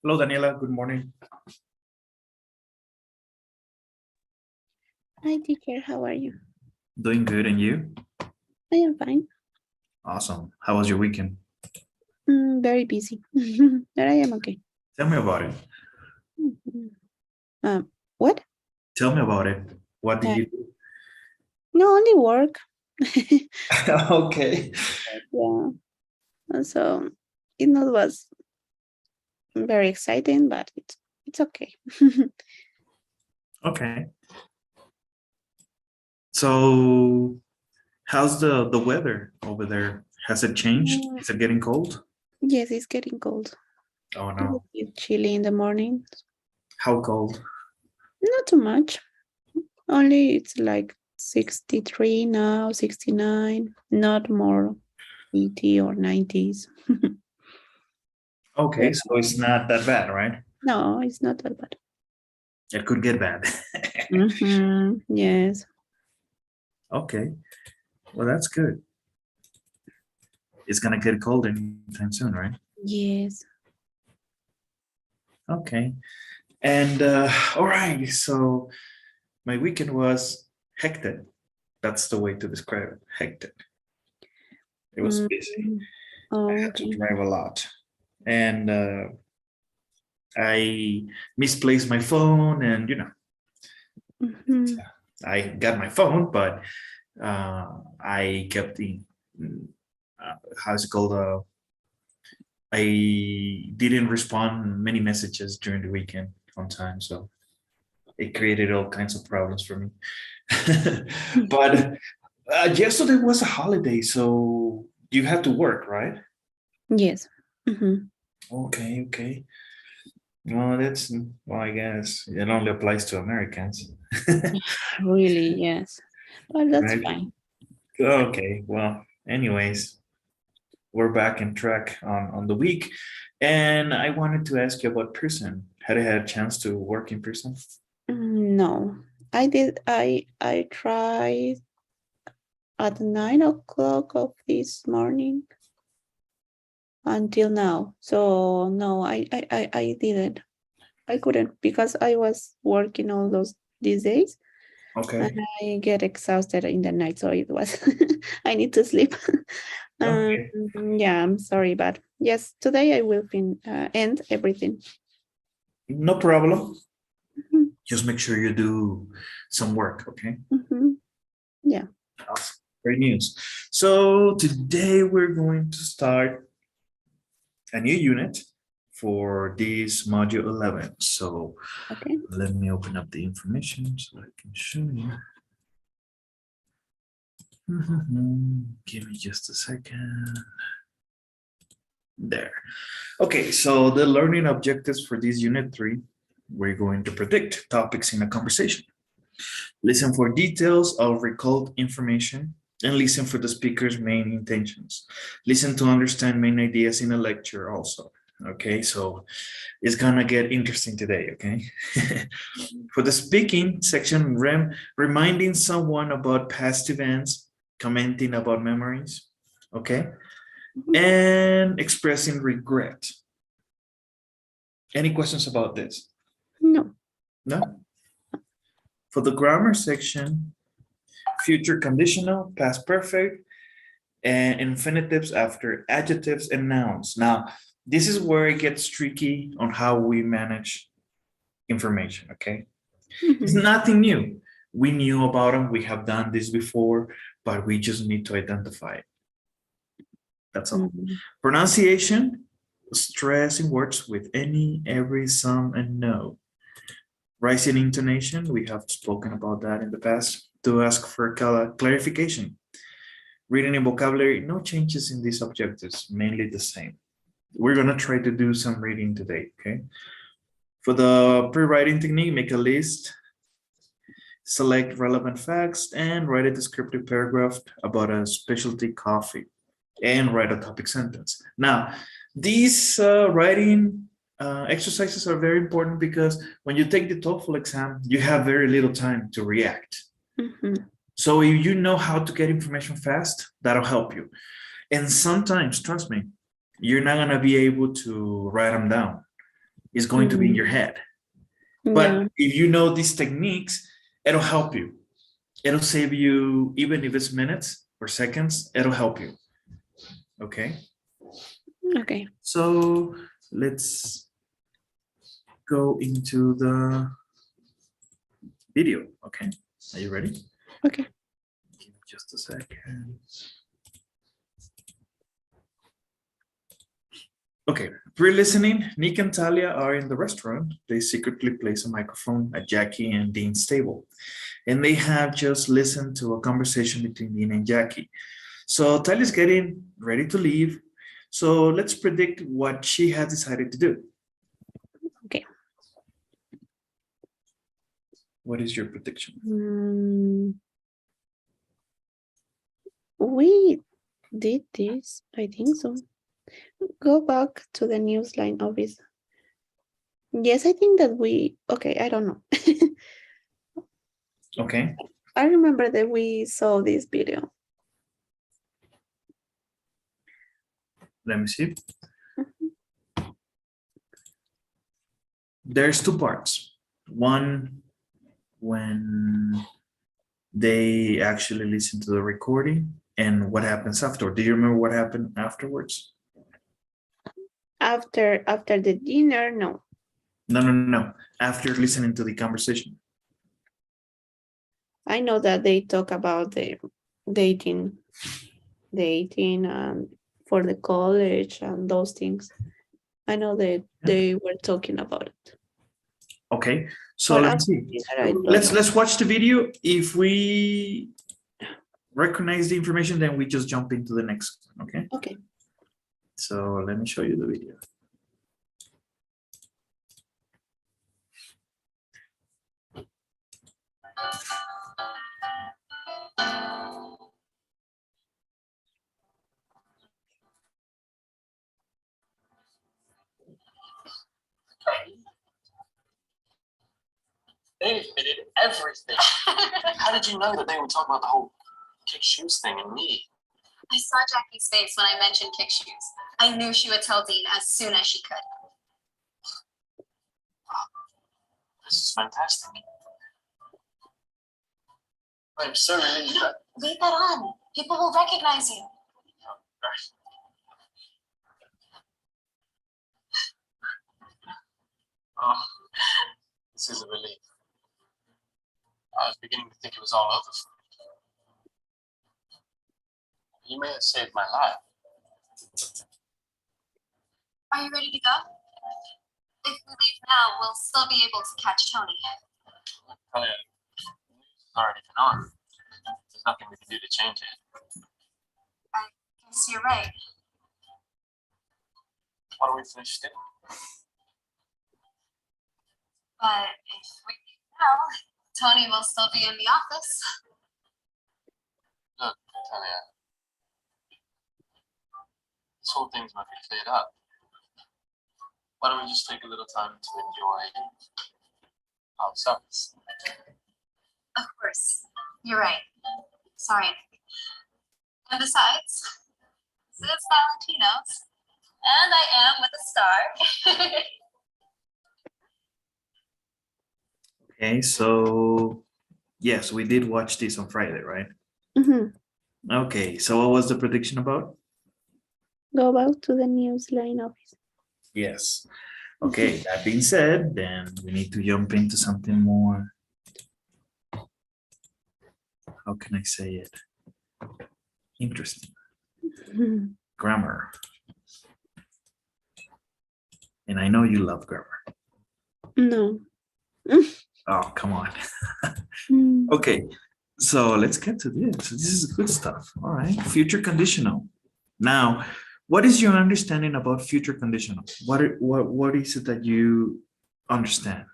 Hello, Daniela. Good morning. Hi, teacher. How are you? Doing good, and you? I am fine. Awesome. How was your weekend? Very busy, but I am okay. Tell me about it. Mhm. What? Tell me about it. What did Uh, you do? no, only work. Okay. Yeah. So it not was very exciting, but it's okay. Okay. So, how's the weather over there? Has it changed? Mm, Is it getting cold? yes, it's getting cold. Oh It's a no. bit chilly in the morning. How cold? Not too much. Only it's like 63 now, 69. Not more 80 or 90s. Okay, so it's not that bad, right? No, it's not that bad. It could get bad. Yes. Okay. Well, that's good. It's gonna get cold anytime soon, right? Yes. Okay. And all right, so my weekend was hectic. That's the way to describe it. Hectic. It was Mm, busy. I had to okay. drive a lot. And I misplaced my phone and Mhm. I got my phone, but I kept the how's it called? I didn't respond many messages during the weekend on time, so it created all kinds of problems for me. But yesterday was a holiday, so you had to work, right? Yes. Mhm. Okay, okay. Well, well, I guess it only applies to Americans. Really, yes. But that's Right? fine. Okay, well, anyways, we're back in track on the week. And I wanted to ask you about prison. Had you had a chance to work in prison? No, I did. I tried at 9 o'clock of this morning until now. So no, I didn't. I couldn't because I was working all these days and Okay. I get exhausted in the night. So it was I need to sleep. Um, Okay. yeah, I'm sorry, but yes, today I will end everything. No problem. Mhm, Just make sure you do some work, okay? mhm. Yeah. Awesome. Great news. So today we're going to start a new unit for this module 11. So Okay. let me open up the information so I can show you. Give me just a second. There. Okay, so the learning objectives for this unit 3, we're going to predict topics in a conversation. Listen for details of recalled information and listen for the speaker's main intentions. Listen to understand main ideas in a lecture also. Okay, so it's gonna get interesting today, okay? For the speaking section, reminding someone about past events, commenting about memories, okay? Mhm. And expressing regret. Any questions about this? No. No? For the grammar section, future conditional, past perfect, and infinitives after adjectives and nouns. Now, this is where it gets tricky on how we manage information, okay? It's Mhm. nothing new. We knew about them, we have done this before, but we just need to identify it. That's all. Mhm. Pronunciation, stress in words with any, every, some, and no. Rising intonation, we have spoken about that in the past, to ask for clarification. Reading and vocabulary, no changes in these objectives, mainly the same. We're going to try to do some reading today, okay? For the pre-writing technique, make a list, select relevant facts, and write a descriptive paragraph about a specialty coffee, and write a topic sentence. Now, these writing exercises are very important because when you take the TOEFL exam, you have very little time to react. Mhm. So if you know how to get information fast, that'll help you. And sometimes, trust me, you're not gonna be able to write them down. is going to be in your head. But Yeah. if you know these techniques, it'll help you. It'll save you, even if it's minutes or seconds, it'll help you. Okay. Okay. So let's go into the video. Okay. Are you ready? Okay. Give me just a second. Okay, pre-listening, Nick and Talia are in the restaurant. They secretly place a microphone at Jackie and Dean's table. And they have just listened to a conversation between Dean and Jackie. So Talia's getting ready to leave. So let's predict what she has decided to do. Okay. What is your prediction? We did this, I think so. Go back to the news line office. Yes, I think that okay, I don't know. Okay. I remember that we saw this video. Let me see. There's two parts. One, when they actually listen to the recording, and what happens after. Do you remember what happened afterwards? After the dinner, no. No. After listening to the conversation. I know that they talk about the dating for the college and those things. I know that they were talking about it. Okay, so But let's see. Let's watch the video. If we recognize the information, then we just jump into the next one. Okay. Okay. So let me show you the video. They admitted everything. How did you know that they were talking about the whole kick shoes thing and me? I saw Jackie's face when I mentioned kick shoes. I knew she would tell Dean as soon as she could. This is fantastic. I'm so relieved that... Leave that on. People will recognize you. Oh, this is a relief. I was beginning to think it was all over for me. You may have saved my life. Are you ready to go? If we leave now, we'll still be able to catch Tony. Oh, yeah. The news is already been on. There's nothing we can do to change it. I guess you're right. Why don't we finish dinner? But if we leave now, Tony will still be in the office. Look, Talia. This whole thing's might be cleared up. Why don't we just take a little time to enjoy ourselves? Of course. You're right. Sorry. And besides, it's Valentino's. And I am with a star. Okay, so yes, we did watch this on Friday, right? Mm-hmm. Okay, so what was the prediction about? Go back to the news line office. Yes. Okay, that being said, then we need to jump into something more. How can I say it? Interesting. Mhm. Grammar. And I know you love grammar. No. Oh, come on. Mm. Okay, so let's get to this. This is good stuff. All right, future conditional. Now, what is your understanding about future conditional? What is it that you understand?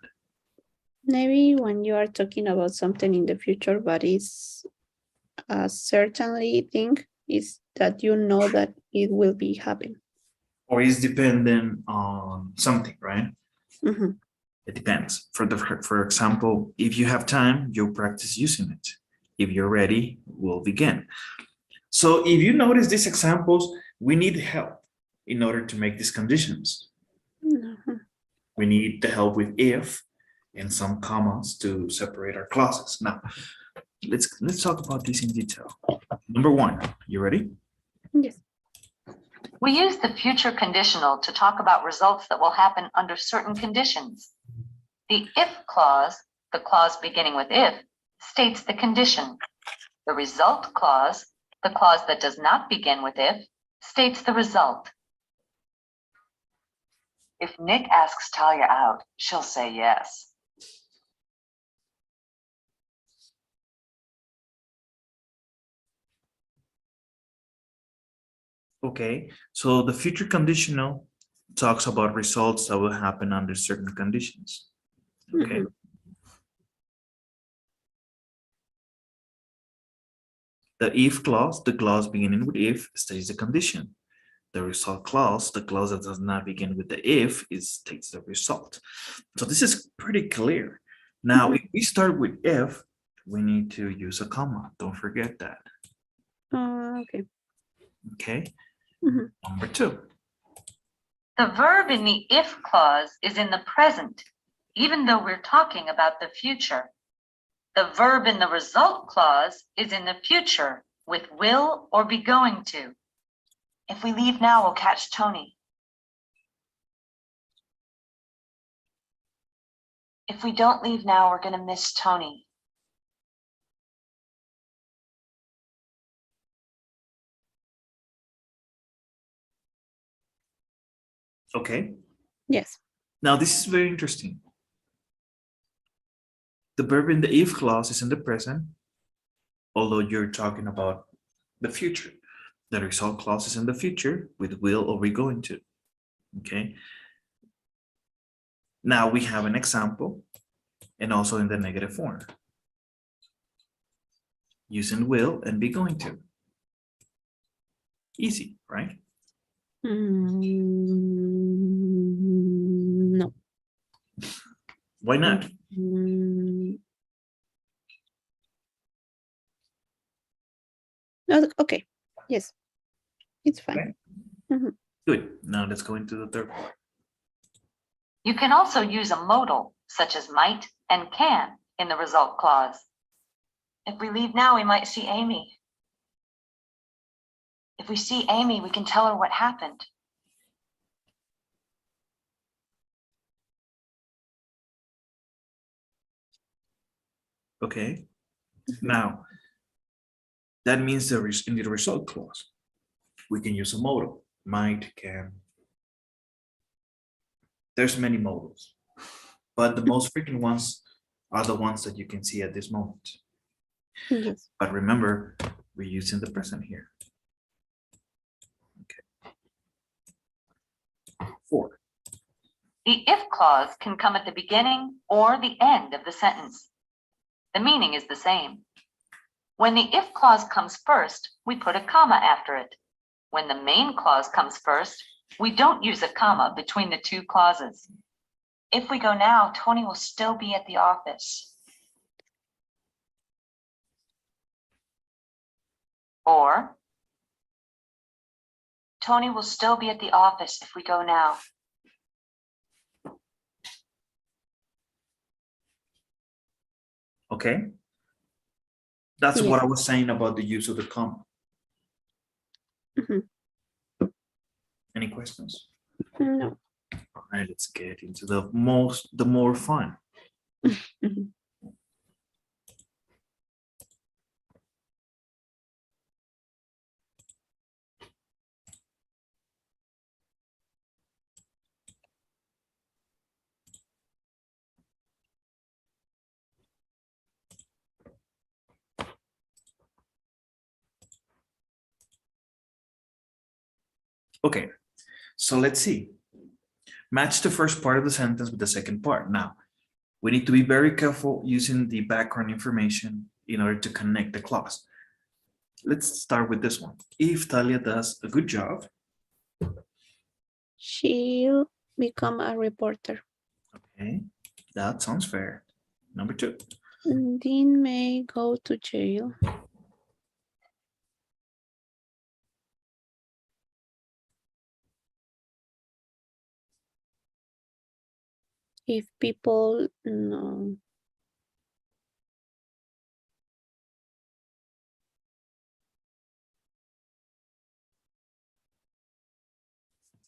Maybe when you are talking about something in the future, but it's a certainly thing, is that you know that it will be happening. Or is dependent on something, right? Mm-hmm. It depends. For example, if you have time, you'll practice using it. If you're ready, we'll begin. So if you notice these examples, we need help in order to make these conditions. Mm-hmm. we need the help with if and some commas to separate our clauses. Now, let's talk about this in detail. Number one, you ready? Yes. We use the future conditional to talk about results that will happen under certain conditions. The if clause, the clause beginning with if, states the condition. The result clause, the clause that does not begin with if, states the result. If Nick asks Talia out, she'll say yes. Okay, so the future conditional talks about results that will happen under certain conditions. Okay. Mhm. The if clause, the clause beginning with if, states the condition. The result clause, the clause that does not begin with the if, states the result. So this is pretty clear. Now, if we start with if, we need to use a comma. Don't forget that. Okay. Okay. Mhm. Number two. The verb in the if clause is in the present, even though we're talking about the future. The verb in the result clause is in the future with will or be going to. If we leave now, we'll catch Tony. If we don't leave now, we're going to miss Tony. Okay. Yes. Now, this is very interesting. The verb in the if clause is in the present, although you're talking about the future. The result clause is in the future with will or we going to. Okay. Now we have an example and also in the negative form. Using will and be going to. Easy, right? No. Why not? Okay. Yes. It's fine. Okay. Mhm. Good. Now let's go into the third part. You can also use a modal, such as might and can, in the result clause. If we leave now, we might see Amy. If we see Amy, we can tell her what happened. Okay. Now, that means there is in the result clause, we can use a modal, might, can. There's many modals, but the most frequent ones are the ones that you can see at this moment. Yes. But remember, we're using the present here. Okay. 4. The if clause can come at the beginning or the end of the sentence. The meaning is the same. When the if clause comes first, we put a comma after it. When the main clause comes first, we don't use a comma between the two clauses. If we go now, Tony will still be at the office. Or, Tony will still be at the office if we go now. Okay. That's Yes. what I was saying about the use of the comma. Mhm. Any questions? No. All right, let's get into the more fun. Mhm. Okay, so let's see. Match the first part of the sentence with the second part. Now, we need to be very careful using the background information in order to connect the clause. Let's start with this one. If Talia does a good job, She'll become a reporter. okay, that sounds fair. Number 2. Dean may go to jail. If people no.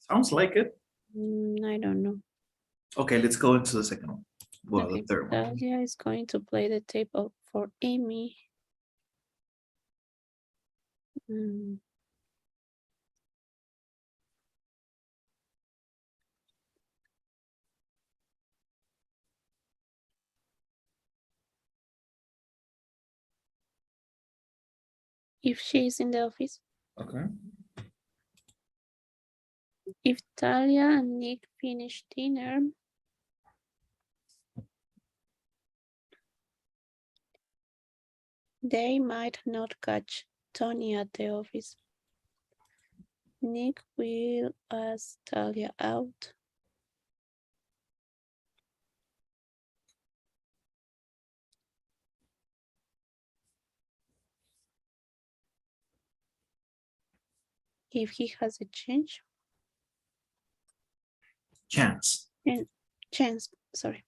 Sounds like it. I don't know. Okay, let's go into the second one. Well, Okay, the third one. Talia is going to play the tape for Amy. Mm, if she's in the office. Okay. If Talia and Nick finish dinner, they might not catch Tony at the office. Nick will ask Talia out. If he has a chance, sorry.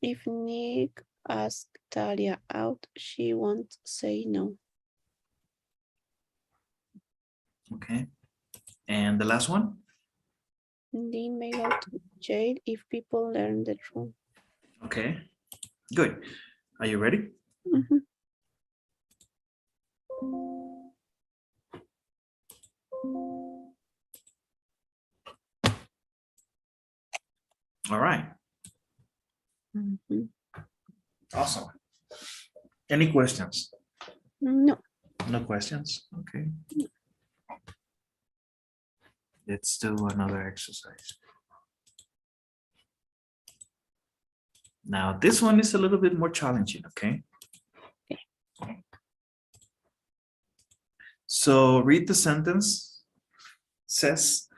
If Nick asks Talia out, she won't say no. Okay. And the last one? Dean may go to jail if people learn the truth. Okay. Good. Are you ready? Mhm. All right. Mhm. Awesome. Any questions? No. No questions? Okay. Let's do another exercise. Now, this one is a little bit more challenging, okay? So read the sentence. Says,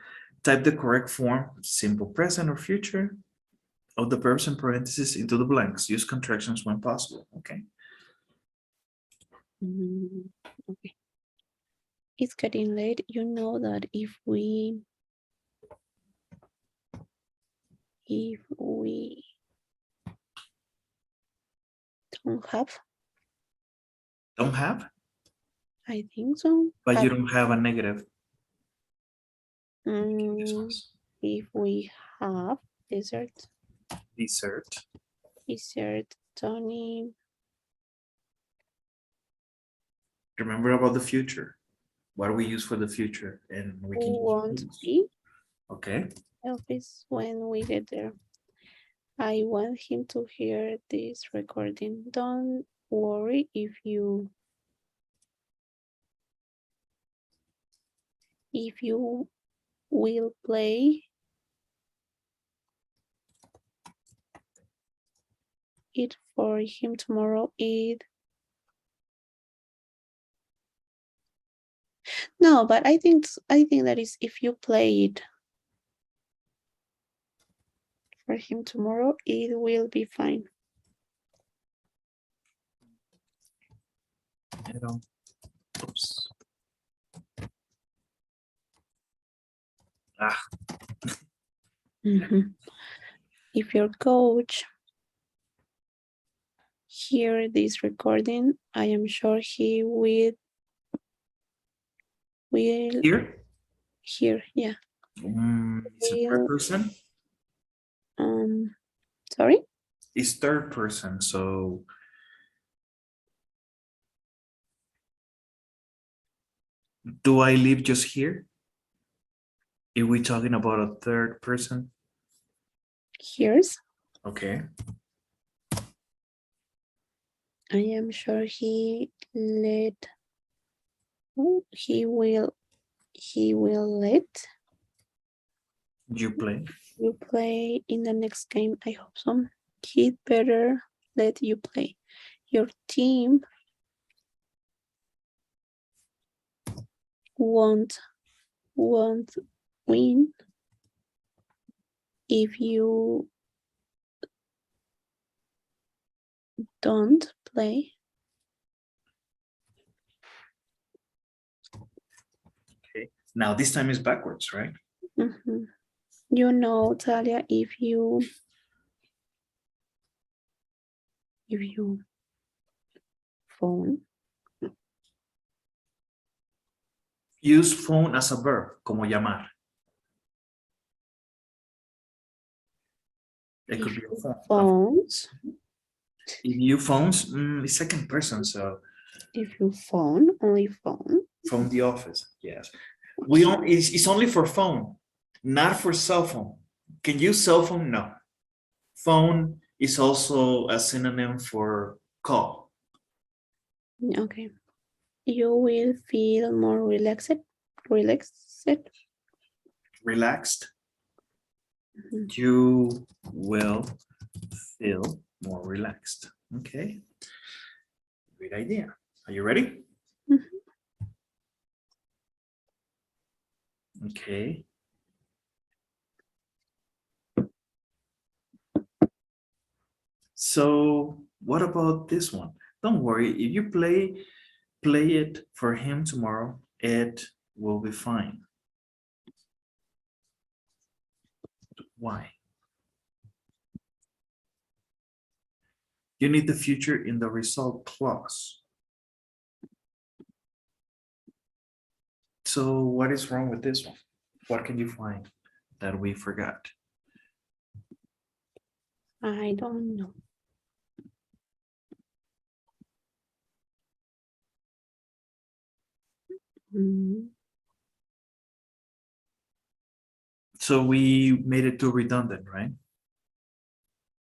type the correct form, simple present or future, of the verbs and parentheses into the blanks. Use contractions when possible, okay? Okay. It's getting late. You know that if we don't have, Don't have, I think so. but you don't have a negative. Mm, if we have dessert, Tony Remember about the future. What do we use for the future? And we can won't use. be Okay. office when we get there. I want him to hear this recording. Don't worry if you will play it for him tomorrow. No, but I think that is if you play it for him tomorrow, it will be fine. I don't. Oops. Ah. If your coach hear this recording, I am sure he will Here? hear. Yeah. It's a third person. Sorry? It's third person, so do I live just here? If we're talking about a third person? Hears. Okay. I am sure he will let You play. you play in the next game. I hope so. He'd better let you play. Your team won't win if you don't play. Okay. Now this time is backwards, right? You know, Talia, if you if you phone, Use phone as a verb, como llamar. It could if be a you phone. phones, If you phones, it's second person, so if you phone, only phone. phone the office. Yes, we don't. It's only for phone, not for cell phone. Can you cell phone? No. Phone is also a synonym for call. Okay. You will feel more relaxed. Relaxed. Mhm. You will feel more relaxed. Okay. Great idea. Are you ready? Mhm. Okay. So what about this one? Don't worry, if you play it for him tomorrow, it will be fine. Why? You need the future in the result clause. So what is wrong with this one? What can you find that we forgot? I don't know. Mm, So we made it too redundant, right?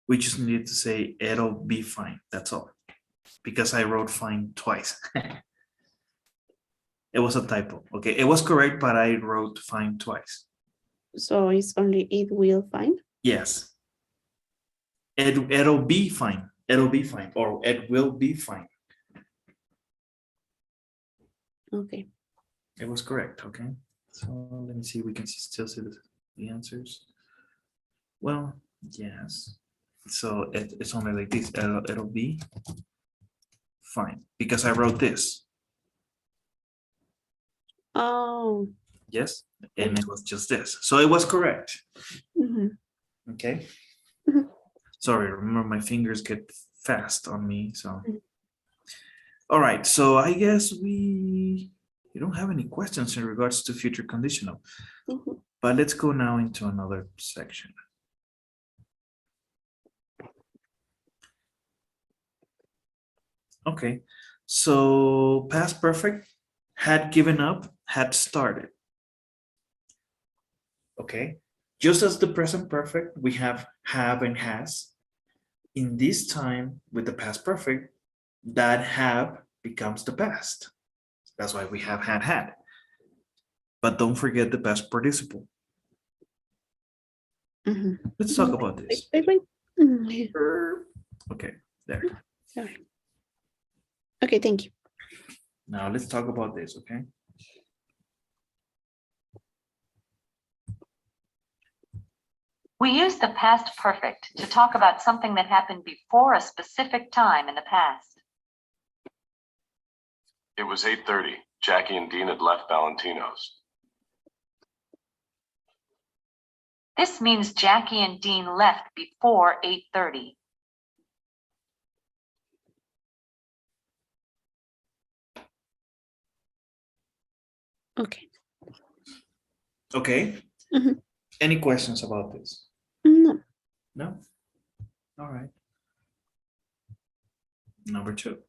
We just needed to say it'll be fine. That's all. Because I wrote fine twice. It was a typo. Okay, it was correct, but I wrote fine twice. So it's only it will find. Yes. It'll be fine. It'll be fine, or it will be fine. Okay. It was correct. Okay. So let me see. We can still see the answers. Well, yes. So it's only like this. It'll be fine because I wrote this. Oh. Yes, and it was just this. So it was correct. Mhm. Okay. Mhm. Sorry, remember my fingers get fast on me. So, Mhm. all right. So I guess you don't have any questions in regards to future conditional, Mhm. but let's go now into another section. Okay. So past perfect, had given up, had started. Okay. Just as the present perfect, we have and has. In this time with the past perfect, that have becomes the past. That's why we have had. But don't forget the past participle. Mhm. Let's talk about this. Wait. Mhm. Okay, there. Sorry. Okay, thank you. Now let's talk about this, okay? We use the past perfect to talk about something that happened before a specific time in the past. It was 8:30. Jackie and Dean had left Valentino's. This means Jackie and Dean left before 8:30. Okay. Okay. Mhm. Any questions about this? No. No? All right. Number 2.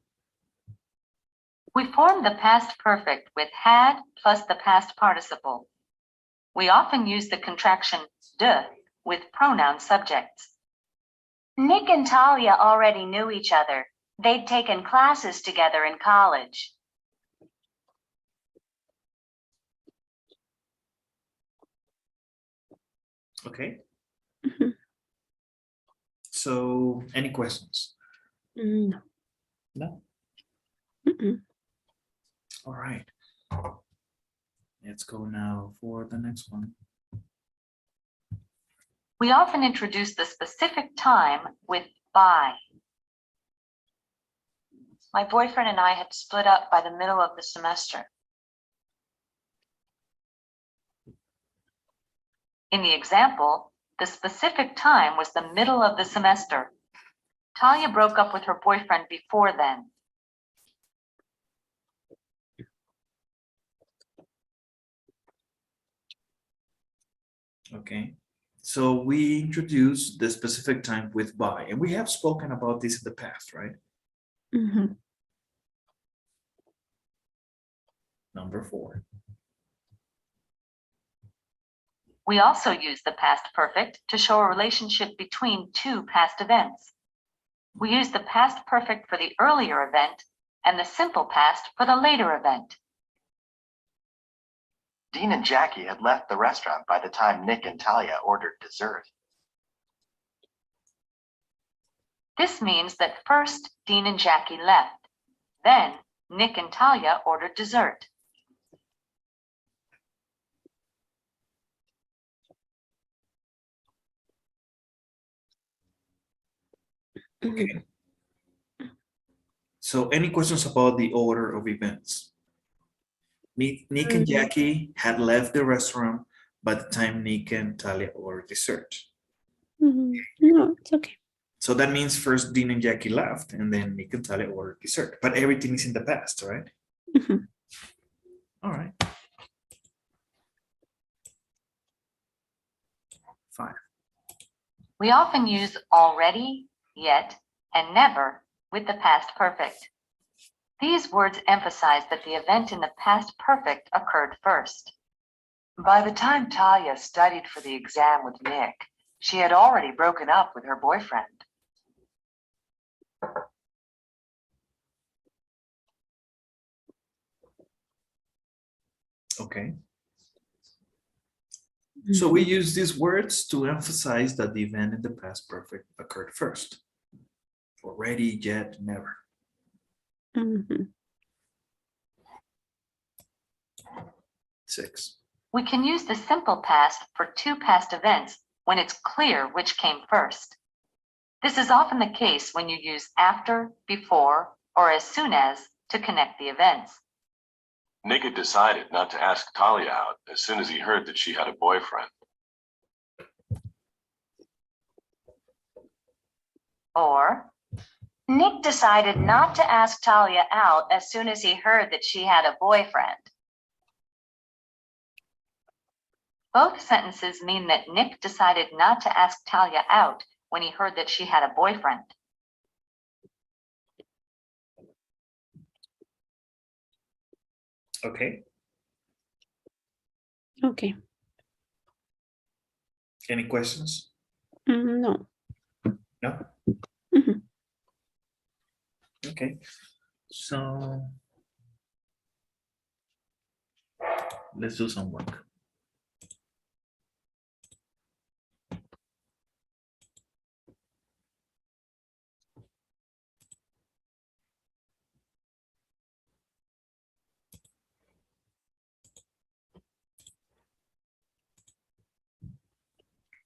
We form the past perfect with had plus the past participle. We often use the contraction de with pronoun subjects. Nick and Talia already knew each other. They'd taken classes together in college. Okay. Mhm. So any questions? No. No? Mm-mm. All right. Let's go now for the next one. We often introduce the specific time with by. My boyfriend and I had split up by the middle of the semester. In the example, the specific time was the middle of the semester. Talia broke up with her boyfriend before then. Okay. So we introduce the specific time with by, and we have spoken about this in the past, right? Mhm. Number 4. We also use the past perfect to show a relationship between two past events. We use the past perfect for the earlier event and the simple past for the later event. Dean and Jackie had left the restaurant by the time Nick and Talia ordered dessert. This means that first Dean and Jackie left, then Nick and Talia ordered dessert. Okay. So any questions about the order of events? Nick and Jackie had left the restaurant by the time Nick and Talia ordered dessert. No, it's okay. So that means first Dean and Jackie left, and then Nick and Talia ordered dessert. But everything is in the past, right? Mhm. All right. 5. We often use already, yet, and never with the past perfect. These words emphasize that the event in the past perfect occurred first. By the time Talia studied for the exam with Nick, she had already broken up with her boyfriend. Okay. So we use these words to emphasize that the event in the past perfect occurred first. Already, yet, never. Mhm. 6. We can use the simple past for two past events when it's clear which came first. This is often the case when you use after, before, or as soon as to connect the events. Nick had decided not to ask Talia out as soon as he heard that she had a boyfriend. Or, Nick decided not to ask Talia out as soon as he heard that she had a boyfriend. both sentences mean that Nick decided not to ask Talia out when he heard that she had a boyfriend. Okay. Okay. Any questions? No. No? Mhm. Okay. So let's do some work.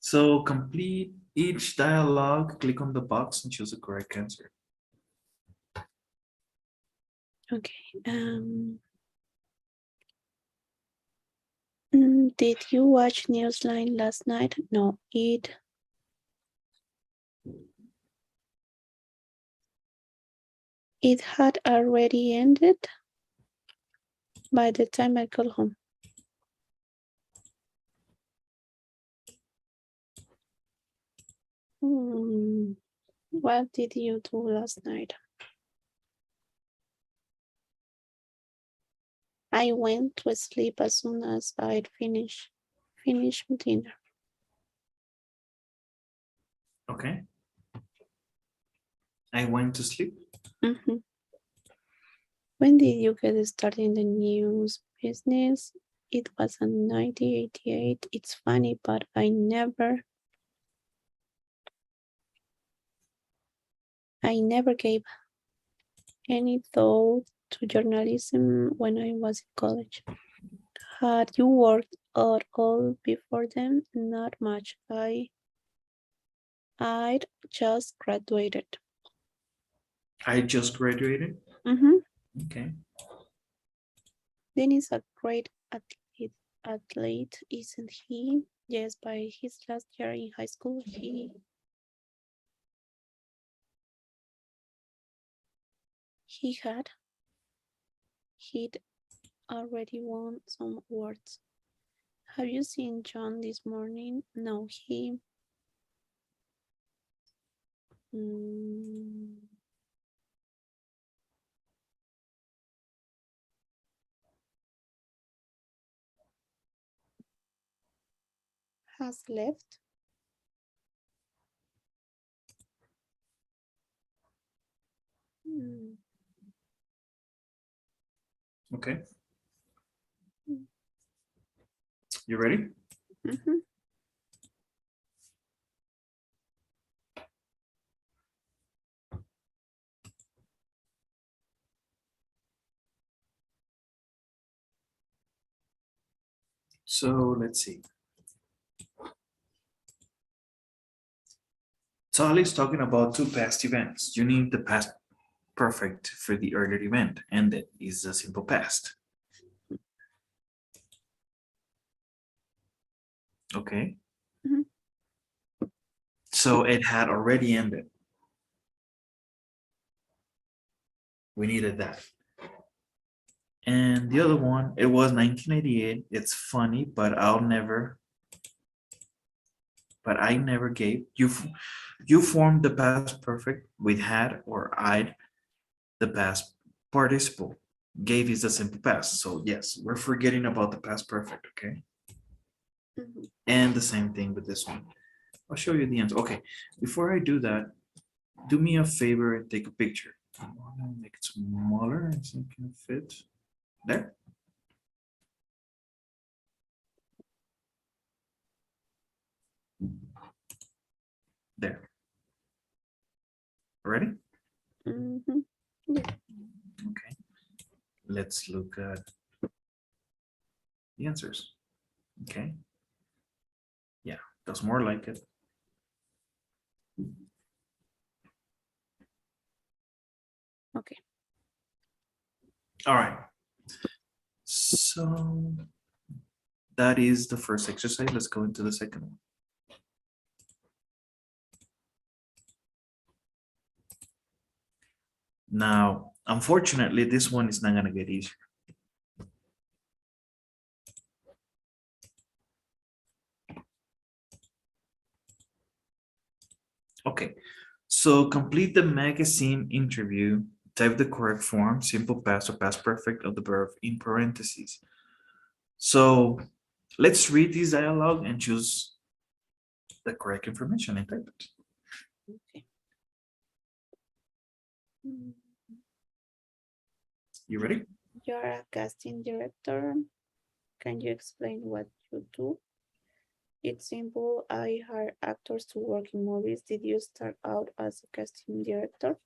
So complete each dialogue, click on the box and choose the correct answer. Okay. Did you watch Newsline last night? No, it had already ended by the time I got home. What did you do last night? I went to sleep as soon as I'd finished dinner. Okay. I went to sleep. Mhm. When did you get started in the news business? It was in 1988. It's funny, but I never gave any thought to journalism when I was in college. Had you worked at all before then? Not much. I'd just graduated. I just graduated. Okay. Dennis is a great athlete, isn't he? Yes, by his last year in high school, He'd already won some awards. Have you seen John this morning? No, he. Has left. Okay. Mm. You ready? Mhm. So let's see. Charlie's talking about two past events. You need the past perfect for the earlier event, and that is a simple past. Okay. Mhm. So it had already ended. We needed that. And the other one, it was 1988. It's funny, but I never gave. You formed the past perfect with had or I'd, the past participle. Gave is the simple past. So yes, we're forgetting about the past perfect, okay? Mhm. And the same thing with this one. I'll show you the answer. Okay, before I do that, do me a favor and take a picture. I want to make it smaller so it can fit there. There. Ready? Mhm. Yeah. Okay. Let's look at the answers. Okay. Yeah, that's more like it. Okay. All right. So that is the first exercise. Let's go into the second one. Now, unfortunately, this one is not going to get easier. Okay, so complete the magazine interview, type the correct form, simple past or past perfect of the verb in parentheses. So let's read this dialogue and choose the correct information and type it. Okay. Mm. You ready? You're a casting director. Can you explain what you do? It's simple. I hire actors to work in movies. Did you start out as a casting director?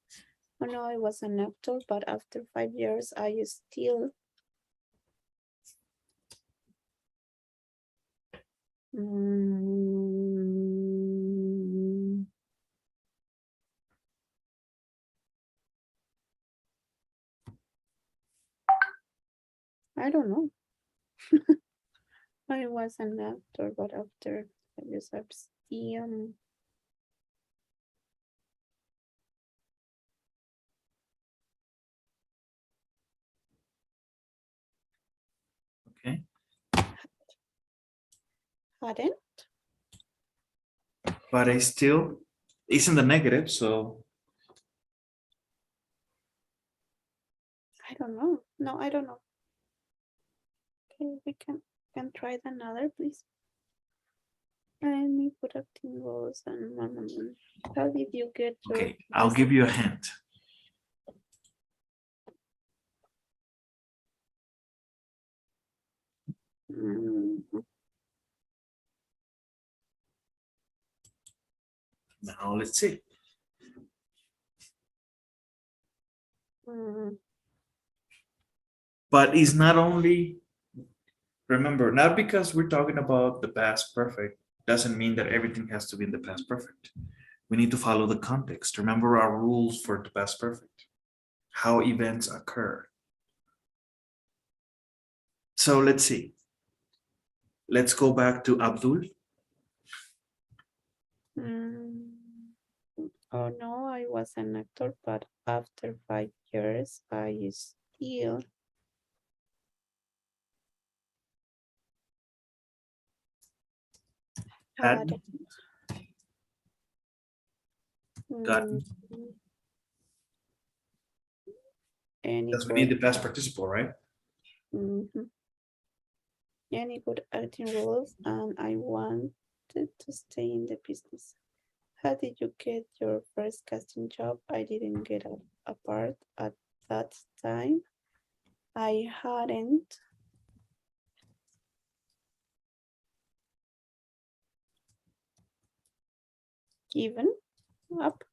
Oh no, I was an actor, but after 5 years, I still. I don't know. I was an actor, but after 5 years, I'm still. Okay. Hadn't? But I still, it's in the negative, so. I don't know. No, I don't know. Okay, we can try another, please. Any put acting roles and how did you get your Okay, I'll give you a hint. Now let's see. But it's not only, remember, not because we're talking about the past perfect, doesn't mean that everything has to be in the past perfect. We need to follow the context. Remember our rules for the past perfect, how events occur. So let's see. Let's go back to Abdul. Oh no, I was an actor, but after 5 years, I still Had had gotten. any Because we need the good past participle, right? any good acting roles, and I wanted to stay in the business. How did you get your first casting job? I didn't get a part at that time. I hadn't given up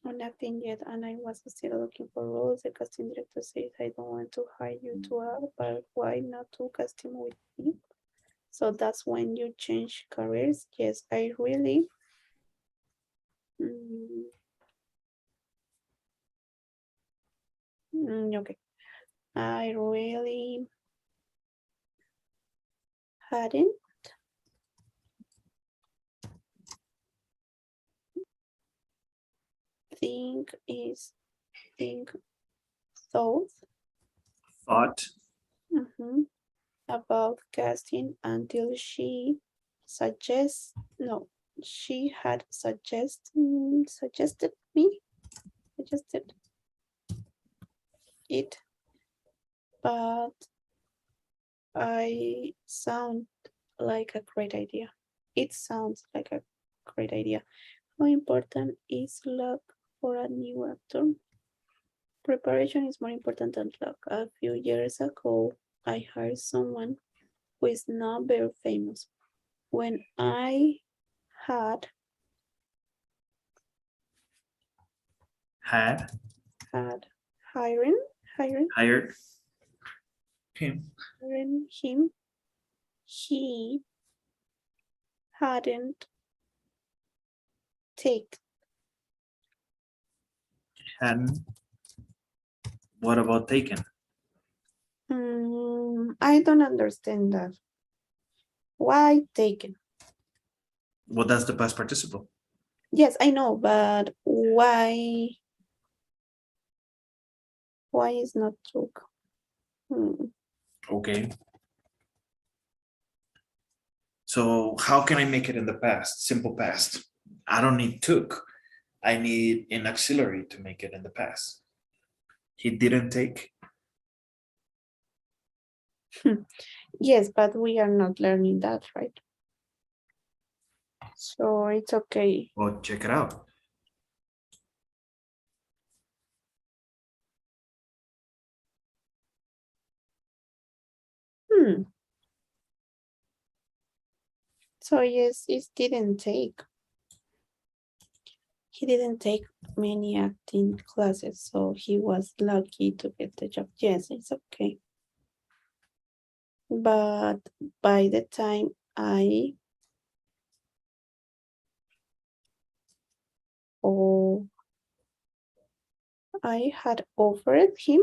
on acting yet, and I was still looking for roles. The casting director said, I don't want to hire you to act, but why not to casting with me? So that's when you change careers. Yes, I really okay. I really hadn't think thought Thought. about casting until she had suggested it, but I sound like a great idea. It sounds like a great idea. How important is luck for a new actor? Preparation is more important than luck. A few years ago, I hired someone who is not very famous. When I had hired Hired him. him, he hadn't Hadn't. What about taken? I don't understand that. Why taken? Well, that's the past participle. Yes, I know, but why is not took? Okay. So how can I make it in the past? Simple past. I don't need took. I need an auxiliary to make it in the past. He didn't take. Yes, but we are not learning that, right? So it's okay. Well, check it out. So yes, it didn't take. He didn't take many acting classes, so he was lucky to get the job. Yes, it's okay. But by the time I had offered him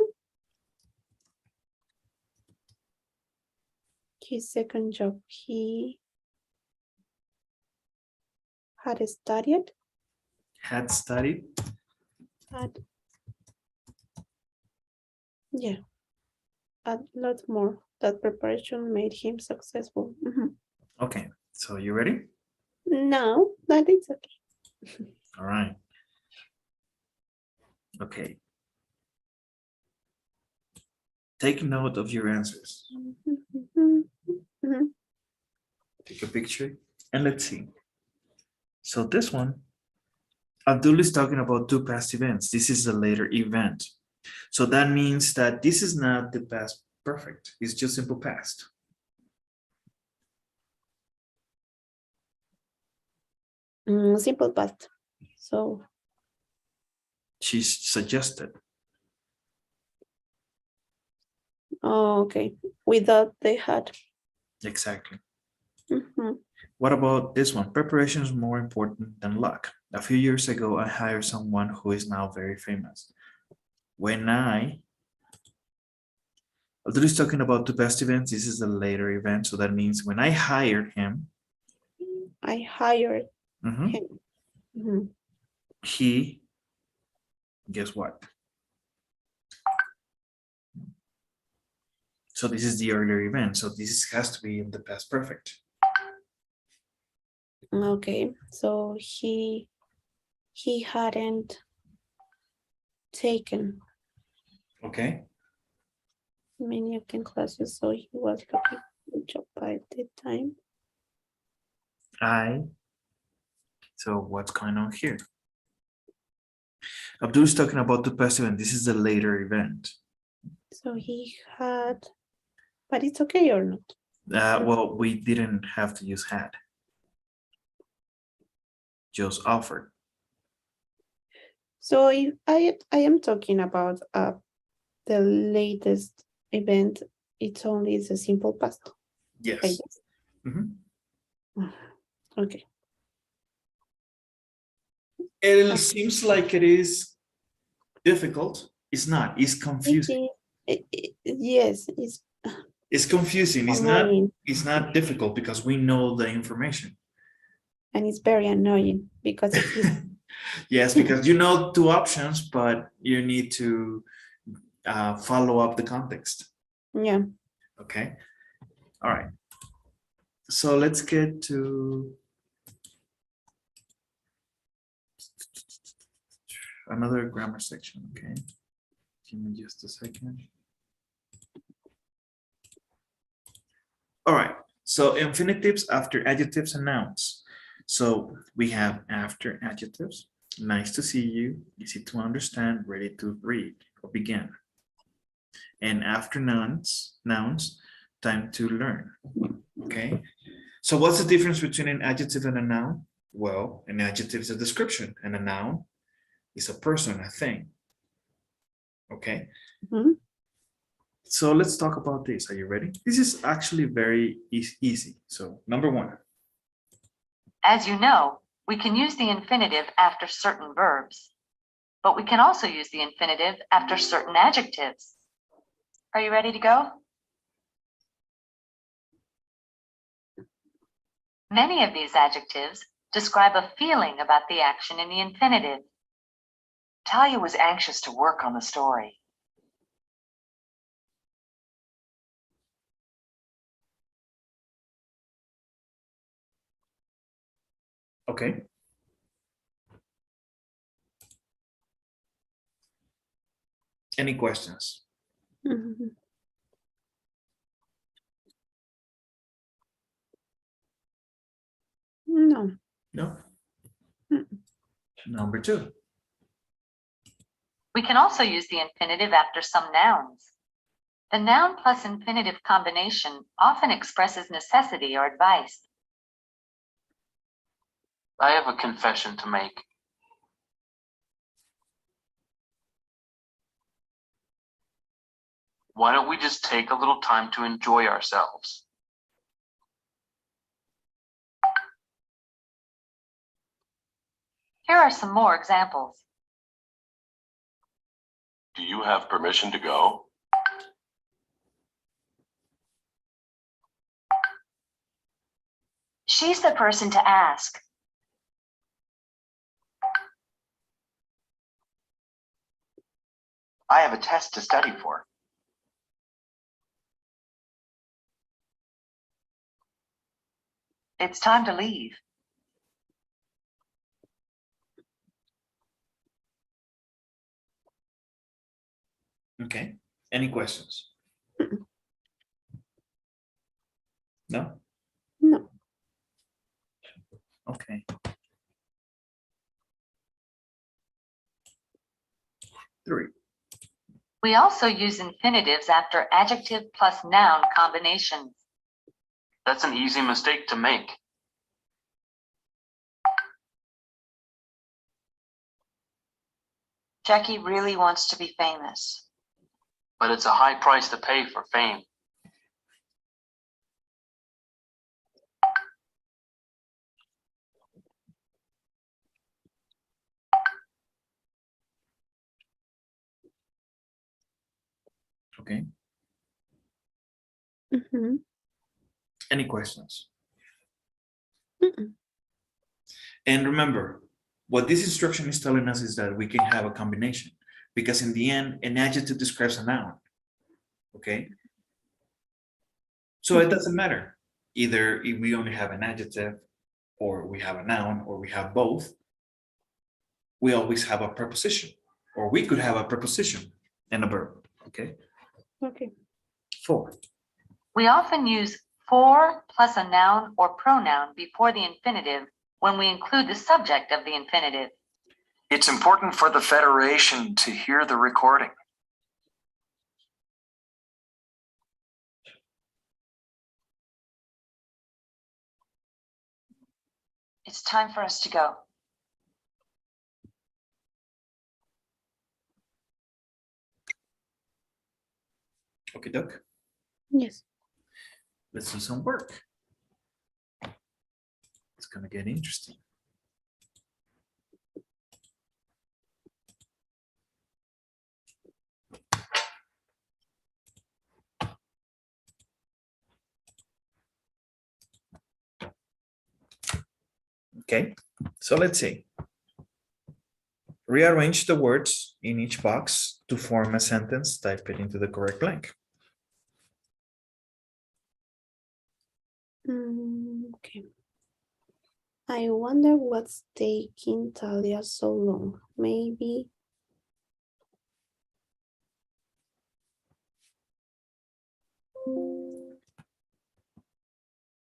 his second job, he had studied. Had studied. Yeah, a lot more. That preparation made him successful. Okay, so you ready? No, that is okay. All right. Okay. Take note of your answers. Take a picture and let's see. So this one, Abdul is talking about two past events. This is a later event. So that means that this is not the past perfect. It's just simple past. Simple past. So she suggested. Oh, okay. Without they had. Exactly. Mm-hmm. What about this one? Preparation is more important than luck. A few years ago, I hired someone who is now very famous. Although he's talking about two past events, this is a later event. So that means when I hired him. I hired him. Mm-hmm. He guess what? So this is the earlier event. So this has to be in the past perfect. Okay, so he hadn't taken Okay. many of the classes, so he was looking for a job by the time. So what's going on here? Abdul is talking about the past event. This is the later event. So he had, but it's okay or not? Well, we didn't have to use had. Just offered. So if I am talking about the latest event, it's only the simple past. I Yes. guess. Mhm. Okay. It seems like it is difficult. It's not. It's confusing. Yes, It's confusing. annoying. It's not difficult because we know the information. And it's very annoying because it's easy. Yes, because you know two options, but you need to follow up the context. Yeah. Okay. All right. So let's get to another grammar section. Okay. Give me just a second. All right. So infinitives after adjectives and nouns. So we have after adjectives. Nice to see you. Easy to understand. Ready to read or begin. And after nouns, time to learn. Okay. So what's the difference between an adjective and a noun? Well, an adjective is a description and a noun is a person, a thing. Okay. Mhm. So let's talk about this. Are you ready? This is actually very easy. So number one. As you know, we can use the infinitive after certain verbs, but we can also use the infinitive after certain adjectives. Are you ready to go? Many of these adjectives describe a feeling about the action in the infinitive. Talia was anxious to work on the story. Okay. Any questions? Mhm. No. No. Mm. Number two. We can also use the infinitive after some nouns. The noun plus infinitive combination often expresses necessity or advice. I have a confession to make. Why don't we just take a little time to enjoy ourselves? Here are some more examples. Do you have permission to go? She's the person to ask. I have a test to study for. It's time to leave. Okay. Any questions? No? No. Okay. Three. We also use infinitives after adjective plus noun combinations. That's an easy mistake to make. Jackie really wants to be famous. But it's a high price to pay for fame. Okay. Mhm. Any questions? Mm-mm. And remember, what this instruction is telling us is that we can have a combination. because in the end, an adjective describes a noun. Okay. So it doesn't matter either if we only have an adjective or we have a noun or we have both. We always have a preposition, or we could have a preposition and a verb. Okay. Okay. 4. We often use for plus a noun or pronoun before the infinitive when we include the subject of the infinitive. It's important for the Federation to hear the recording. It's time for us to go. Okay, Doc. Yes. Let's do some work. It's gonna get interesting. Okay, so let's see. Rearrange the words in each box to form a sentence. Type it into the correct blank. Okay. I wonder what's taking Talia so long. Maybe.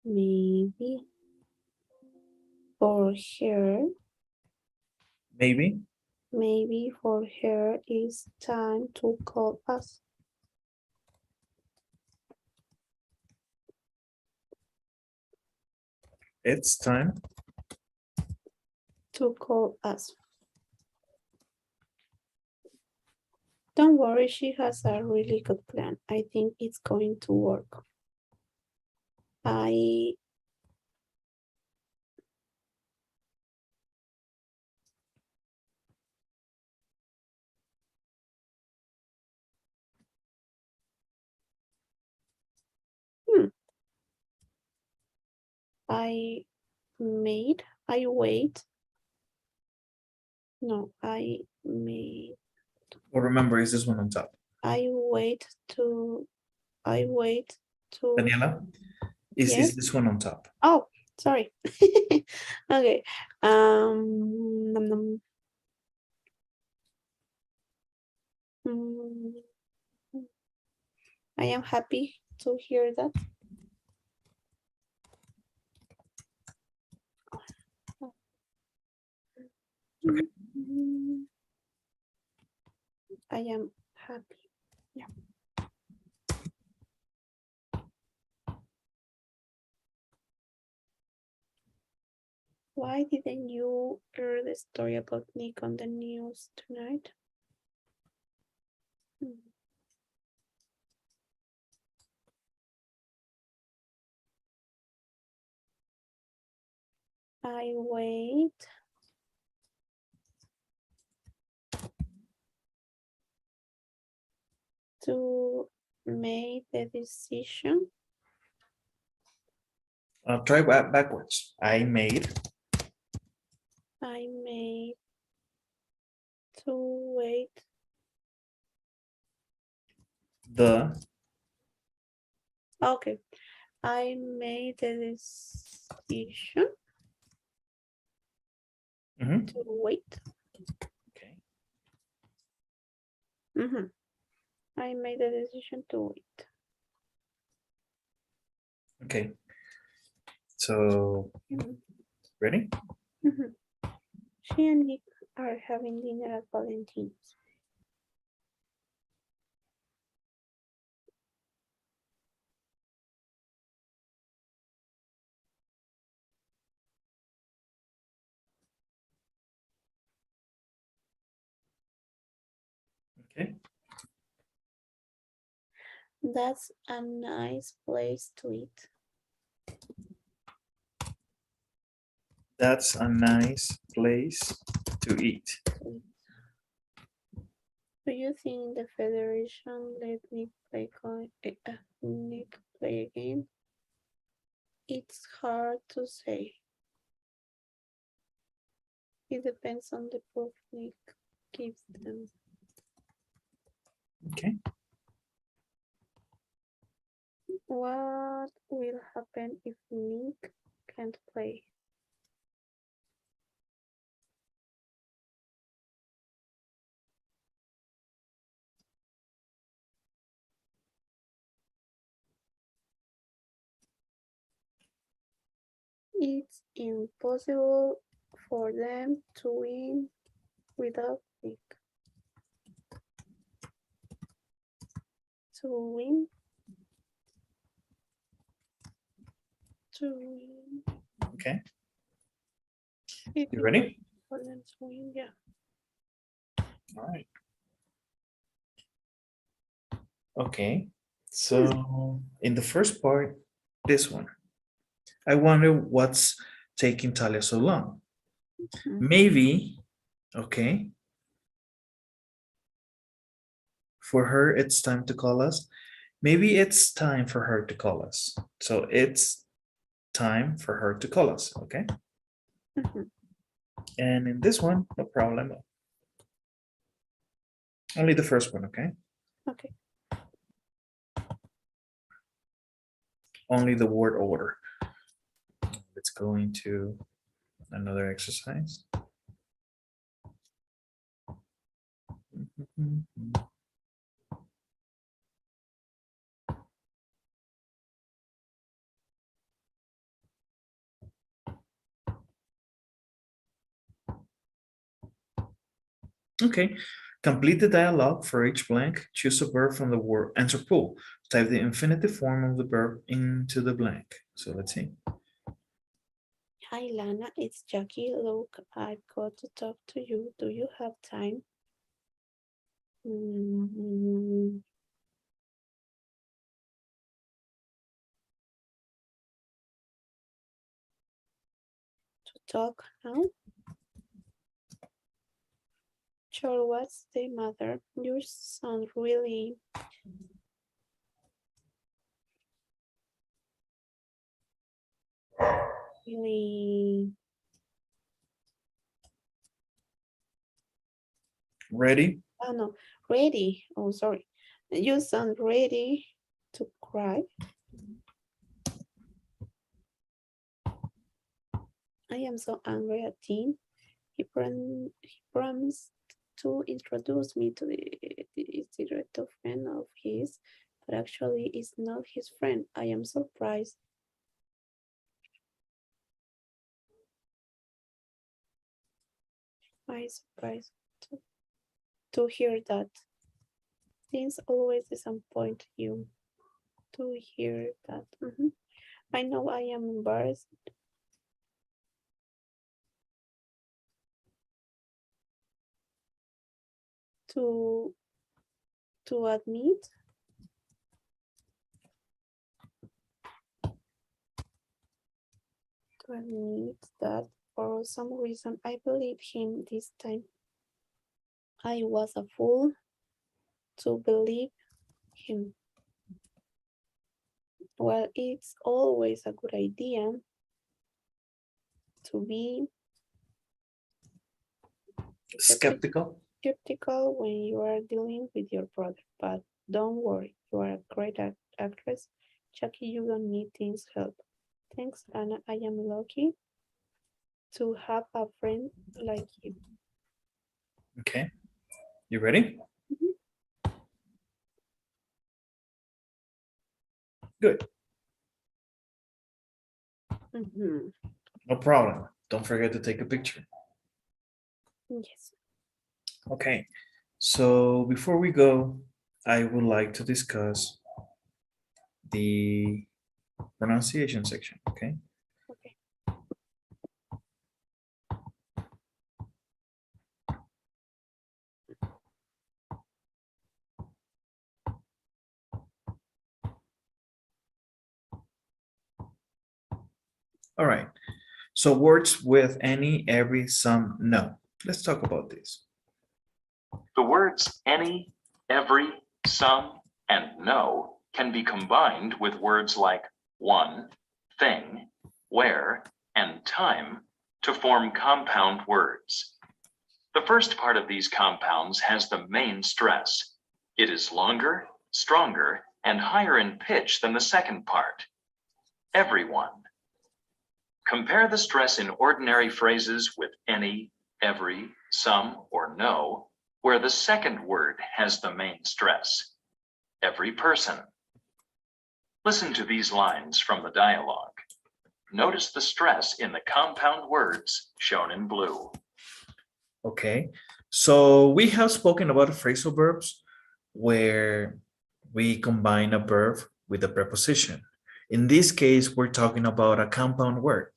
Maybe for her. Maybe for her it's time to call us. It's time to call us. Don't worry, she has a really good plan. I think it's going to work. I wait. No, I made. Well, remember, is this one on top? I wait to. Daniela, is this one on top? Oh, sorry. Okay. I am happy to hear that. Okay. I am happy. Yeah. Why didn't you hear the story about Nick on the news tonight? I wait. To make the decision. Try backwards. I made to wait. Okay. I made the decision to wait. Okay. I made the decision to wait. Okay. So, ready? She and Nick are having dinner at Valentine's. Okay. That's a nice place to eat. That's a nice place to eat. Do you think the Federation let Nick play a game? It's hard to say. It depends on the proof Nick gives them. Okay. What will happen if Nick can't play? It's impossible for them to win without Nick. To win. Okay. It You is ready? for them to win, yeah. All right. Okay. So in the first part, this one, I wonder what's taking Talia so long. Maybe, okay, for her, it's time to call us. Maybe it's time for her to call us. So it's time for her to call us, okay? And in this one, no problem. Only the first one, okay? Okay. Only the word order. Let's go into another exercise. Okay, complete the dialogue for each blank. Choose a verb from the word answer pool. Type the infinitive form of the verb into the blank. So let's see. Hi, Lana, it's Jackie. Look, I've got to talk to you. Do you have time? To talk now? Sure, what's the matter? You sound really Ready? oh no, ready. Oh, sorry. You sound ready to cry. I am so angry at Dean. He promised to introduce me to the director friend of his, but actually is not his friend. I am surprised. I'm surprised to hear that. Things always disappoint you to hear that. I know I am embarrassed. To admit that for some reason I believe him this time. I was a fool to believe him. Well, it's always a good idea to be Skeptical. when you are dealing with your brother, but don't worry, you are a great actress. Jackie, you don't need Dean's help. Thanks, Anna. I am lucky to have a friend like you. Okay. You ready? Good. No problem. Don't forget to take a picture. Yes. Okay. So before we go, I would like to discuss the pronunciation section, okay? Okay. All right. So words with any, every, some, no. Let's talk about this. The words any, every, some, and no can be combined with words like one, thing, where, and time to form compound words. The first part of these compounds has the main stress. It is longer, stronger, and higher in pitch than the second part. Everyone. Compare the stress in ordinary phrases with any, every, some, or no, where the second word has the main stress. Every person. Listen to these lines from the dialogue. Notice the stress in the compound words shown in blue. Okay, so we have spoken about phrasal verbs where we combine a verb with a preposition. In this case, we're talking about a compound word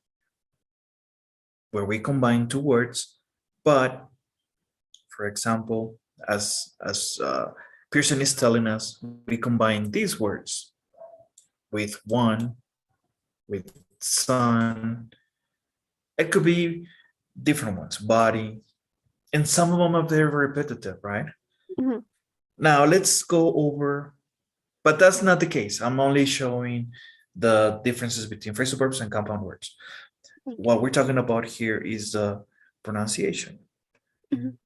where we combine two words, but for example, as Pearson is telling us, we combine these words with one, with sun. It could be different ones, body, and some of them are very repetitive, right? Mhm. Now let's go over, but that's not the case. I'm only showing the differences between phrasal verbs and compound words. What we're talking about here is the pronunciation, Mhm.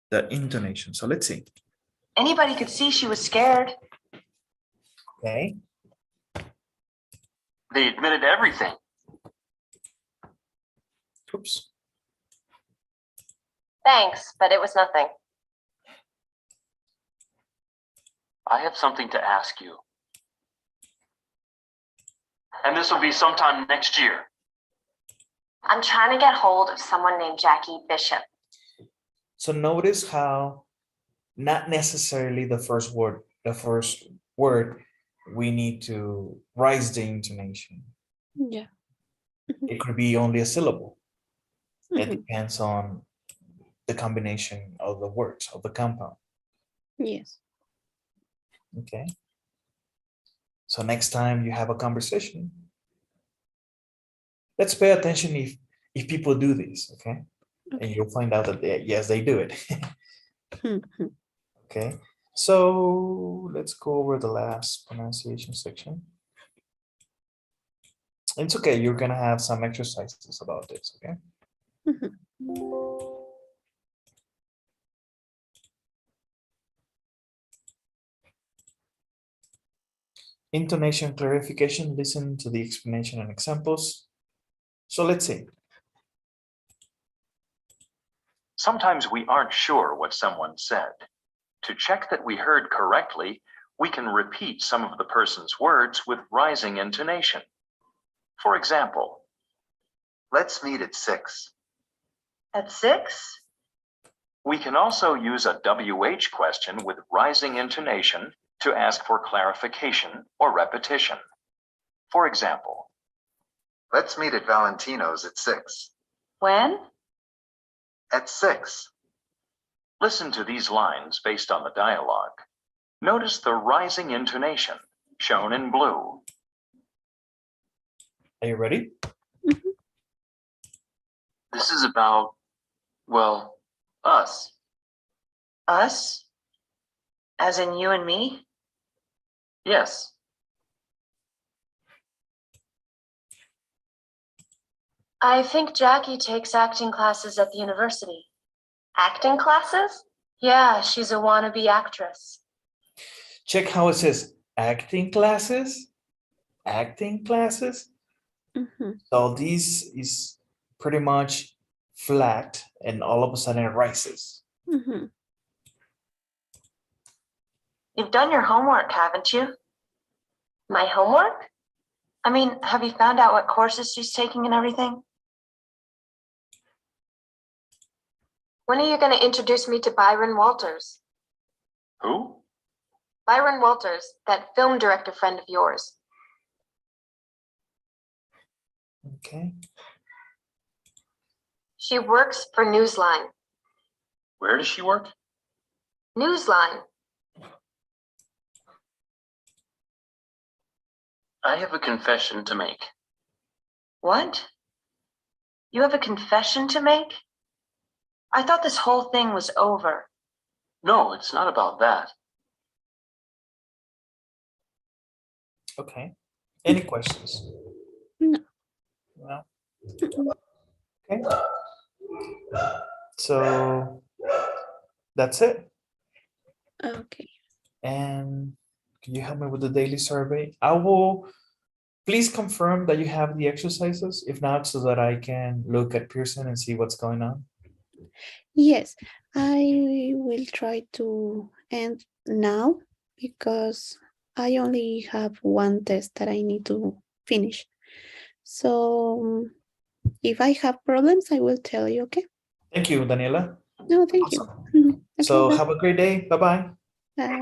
the intonation. So let's see. Anybody could see she was scared. Okay. They admitted everything. Oops. Thanks, but it was nothing. I have something to ask you. And this will be sometime next year. I'm trying to get hold of someone named Jackie Bishop. So notice how not necessarily the first word, we need to rise the intonation. Yeah. It could be only a syllable. It Mhm. depends on the combination of the words of the compound. Yes. Okay. So next time you have a conversation, let's pay attention if people do this, okay? And you'll find out that yes, they do it. Mhm. Okay. So let's go over the last pronunciation section. It's okay. You're gonna have some exercises about this, okay? Mhm. Intonation clarification, listen to the explanation and examples. So let's see. Sometimes we aren't sure what someone said. To check that we heard correctly, we can repeat some of the person's words with rising intonation. For example, Let's meet at 6. At 6? we can also use a WH question with rising intonation to ask for clarification or repetition. For example, Let's meet at Valentino's at 6. When? At 6. listen to these lines based on the dialogue. Notice the rising intonation shown in blue. Are you ready? This is about, well, us. Us? As in you and me? Yes. I think Jackie takes acting classes at the university. Acting classes? Yeah, she's a wannabe actress. Check how it says acting classes. Acting classes. Mhm. So this is pretty much flat and all of a sudden it rises. Mhm. You've done your homework, haven't you? My homework? I mean, have you found out what courses she's taking and everything? When are you going to introduce me to Byron Walters? Who? Byron Walters, that film director friend of yours. Okay. She works for Newsline. Where does she work? Newsline. I have a confession to make. What? You have a confession to make? I thought this whole thing was over. No, it's not about that. Okay. Any questions? No. No. Okay. So that's it. Okay. And can you help me with the daily survey? I will, please confirm that you have the exercises. If not, so that I can look at Pearson and see what's going on. Yes, I will try to end now because I only have one test that I need to finish. So if I have problems, I will tell you, okay? Thank you, Daniela. No, thank you. Awesome. Mhm. Okay, So bye. have a great day. Bye-bye. Bye.